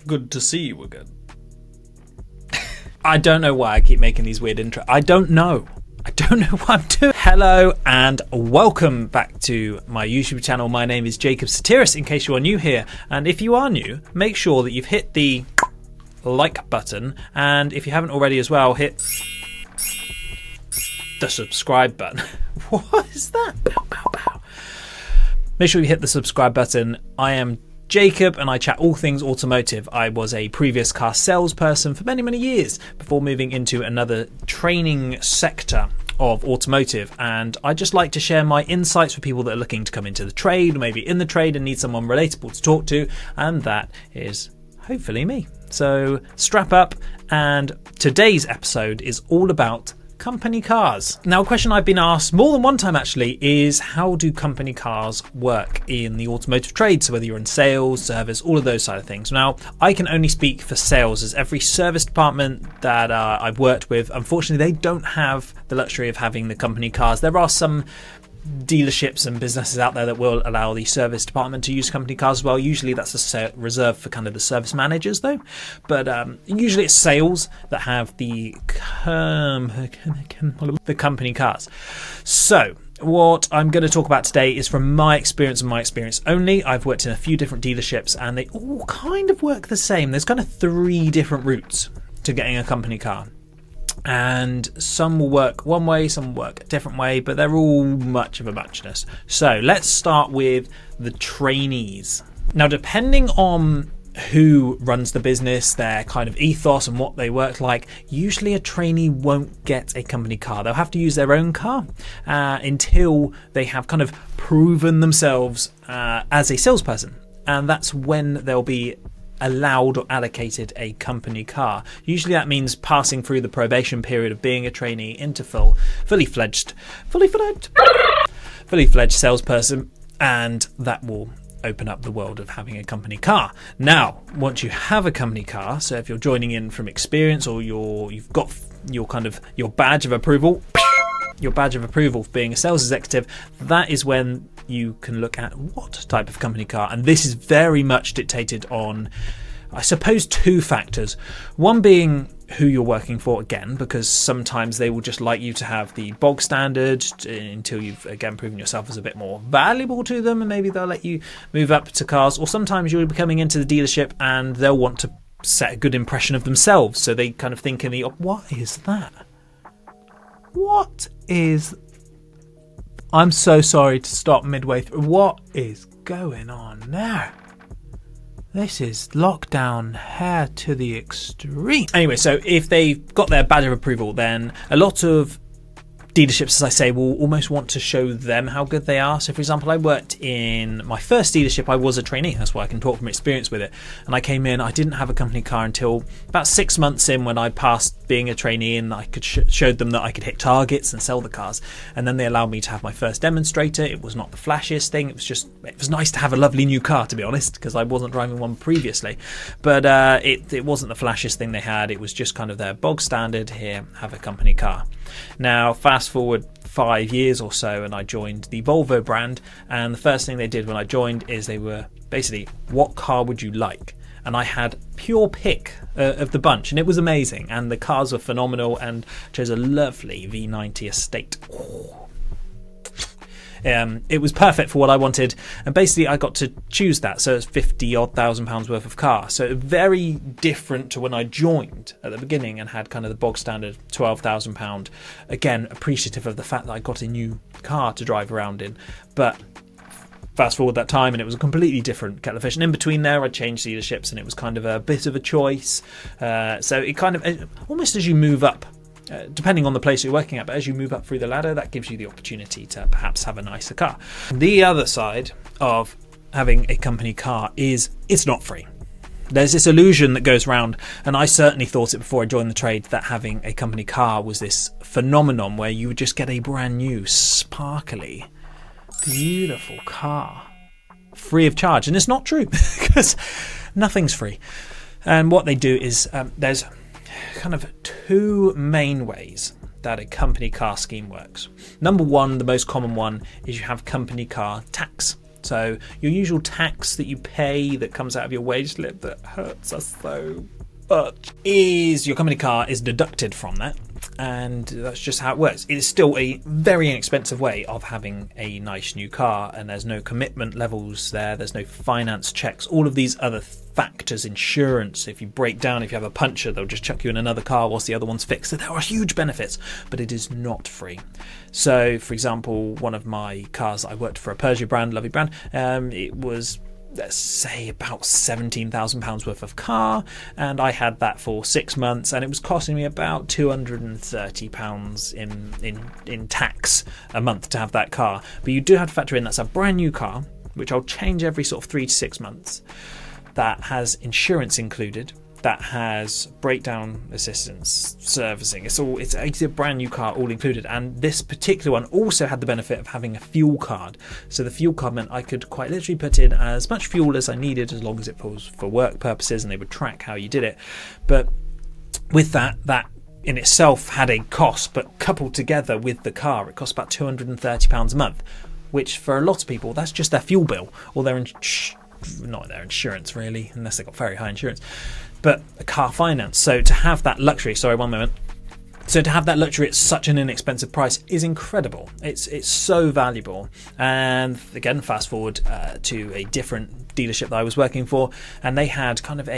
Good to see you again. I don't know why I keep making these weird intros. I don't know what I'm doing. Hello and welcome back to my YouTube channel. My name is Jacob Sotiris, in case you are new here. And if you are new, make sure that you've hit the like button. And if you haven't already as well, hit the subscribe button. What is that? Bow, bow, bow. Make sure you hit the subscribe button. I am Jacob and I chat all things automotive. I was a previous car salesperson for many years before moving into another training sector of automotive, and I just like to share my insights for people that are looking to come into the trade, or maybe in the trade and need someone relatable to talk to, and that is hopefully me. So strap up, and today's episode is all about company cars. Now, a question I've been asked more than one time actually is, how do company cars work in the automotive trade? So whether you're in sales, service, all of those side of things. Now, I can only speak for sales, as every service department that I've worked with, unfortunately, they don't have the luxury of having the company cars. There are some dealerships and businesses out there that will allow the service department to use company cars as well. Usually that's reserved for kind of the service managers though, but usually it's sales that have the company cars. So what I'm going to talk about today is from my experience and my experience only. I've worked in a few different dealerships and they all kind of work the same. There's kind of 3 different routes to getting a company car. And some will work one way, some will work a different way, but they're all much of a muchness. So let's start with the trainees. Now, depending on who runs the business, their kind of ethos and what they work like, usually a trainee won't get a company car. They'll have to use their own car until they have kind of proven themselves as a salesperson. And that's when they'll be allowed or allocated a company car. Usually that means passing through the probation period of being a trainee into fully fledged salesperson, and that will open up the world of having a company car. Now, once you have a company car, so if you're joining in from experience, or you've got your badge of approval, for being a sales executive, that is when you can look at what type of company car. And this is very much dictated on, I suppose, 2 factors. One being who you're working for, again, because sometimes they will just like you to have the bog standard until you've again proven yourself as a bit more valuable to them, and maybe they'll let you move up to cars. Or sometimes you'll be coming into the dealership and they'll want to set a good impression of themselves, so they kind of think what is that? What is... I'm so sorry to stop midway through. What is going on there? This is lockdown hair to the extreme. Anyway, so if they've got their badge of approval, then a lot of dealerships, as I say, will almost want to show them how good they are. So, for example, I worked in my first dealership. I was a trainee. That's why I can talk from experience with it. And I came in. I didn't have a company car until about 6 months in, when I passed being a trainee, and I could showed them that I could hit targets and sell the cars. And then they allowed me to have my first demonstrator. It was not the flashiest thing. It was nice to have a lovely new car, to be honest, because I wasn't driving one previously. But it wasn't the flashiest thing they had. It was just kind of their bog standard. Here, have a company car. Now, fast forward 5 years or so, and I joined the Volvo brand, and the first thing they did when I joined is they were basically, what car would you like? And I had pure pick of the bunch, and it was amazing, and the cars were phenomenal, and chose a lovely V90 Estate. It was perfect for what I wanted, and basically I got to choose that, so it's 50-odd thousand pounds worth of car. So very different to when I joined at the beginning and had kind of the bog standard £12,000. Again, appreciative of the fact that I got a new car to drive around in, but fast forward that time and it was a completely different kettle of fish. And in between there, I changed dealerships, and it was kind of a bit of a choice. So it kind of, almost as you move up, depending on the place you're working at, but as you move up through the ladder, that gives you the opportunity to perhaps have a nicer car. The other side of having a company car is it's not free. There's this illusion that goes around, and I certainly thought it before I joined the trade, that having a company car was this phenomenon where you would just get a brand new, sparkly, beautiful car free of charge. And it's not true, because nothing's free. And what they do is there's kind of 2 main ways that a company car scheme works. Number one, the most common one, is you have company car tax. So your usual tax that you pay that comes out of your wage slip that hurts us so much is your company car is deducted from that, and that's just how it works. It is still a very inexpensive way of having a nice new car, and there's no commitment levels there's no finance checks, all of these other factors, insurance. If you break down, if you have a puncture, they'll just chuck you in another car whilst the other one's fixed. So there are huge benefits, but it is not free. So for example, one of my cars, I worked for a Peugeot brand, lovely brand, it was, let's say, about £17,000 worth of car, and I had that for 6 months, and it was costing me about £230 in tax a month to have that car. But you do have to factor in that's a brand new car, which I'll change every sort of 3 to 6 months, that has insurance included, that has breakdown assistance, servicing. It's a brand new car, all included. And this particular one also had the benefit of having a fuel card. So the fuel card meant I could quite literally put in as much fuel as I needed, as long as it was for work purposes, and they would track how you did it. But with that in itself had a cost, but coupled together with the car, it cost about £230 a month, which for a lot of people, that's just their fuel bill, or not their insurance really, unless they've got very high insurance, but a car finance. So to have that luxury, so to have that luxury at such an inexpensive price is incredible. It's so valuable. And again, fast forward to a different dealership that I was working for, and they had kind of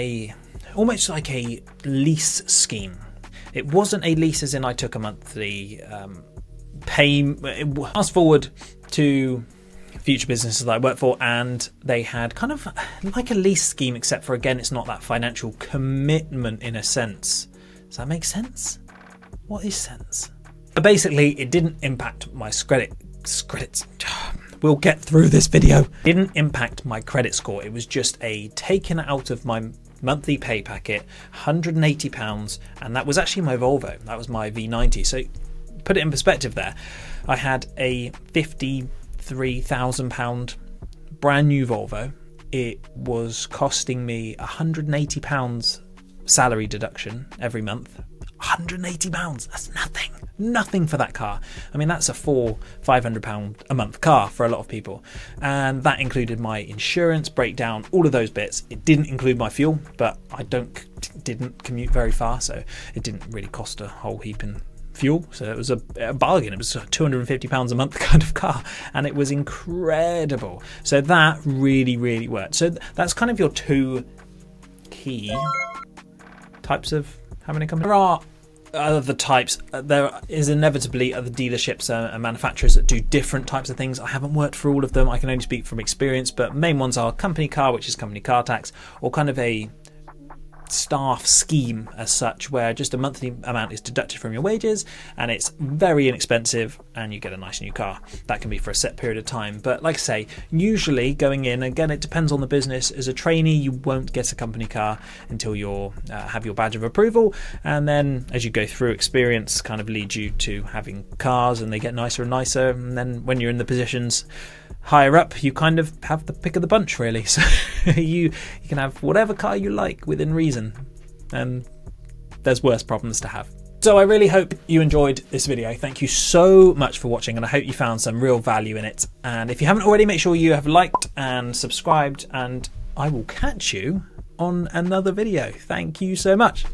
almost like a lease scheme. It wasn't a lease as in I took a monthly pay. Fast forward to future businesses that I work for, and they had kind of like a lease scheme, except for, again, it's not that financial commitment in a sense. Does that make sense? What is sense? But basically, it didn't impact my credits. We'll get through this video. It didn't impact my credit score. It was just a taken out of my monthly pay packet, £180, and that was actually my Volvo. That was my V90. So put it in perspective there. I had a £53,000 brand new Volvo. It was costing me £180 salary deduction every month. £180, that's nothing for that car. I mean, that's a £500 a month car for a lot of people, and that included my insurance, breakdown, all of those bits. It didn't include my fuel, but I didn't commute very far, so it didn't really cost a whole heap in fuel. So it was a bargain. It was £250 a month kind of car, and it was incredible. So that really worked. So that's kind of your two key types of having a company. There are other types. There is inevitably other dealerships and manufacturers that do different types of things. I haven't worked for all of them. I can only speak from experience, but main ones are company car, which is company car tax, or kind of a staff scheme as such, where just a monthly amount is deducted from your wages, and it's very inexpensive, and you get a nice new car. That can be for a set period of time, but like I say, usually going in, again, it depends on the business. As a trainee, you won't get a company car until you have your badge of approval, and then as you go through, experience kind of leads you to having cars, and they get nicer and nicer, and then when you're in the positions higher up, you kind of have the pick of the bunch, really. So you can have whatever car you like within reason, and there's worse problems to have. So I really hope you enjoyed this video. Thank you so much for watching, and I hope you found some real value in it. And if you haven't already, make sure you have liked and subscribed, and I will catch you on another video. Thank you so much.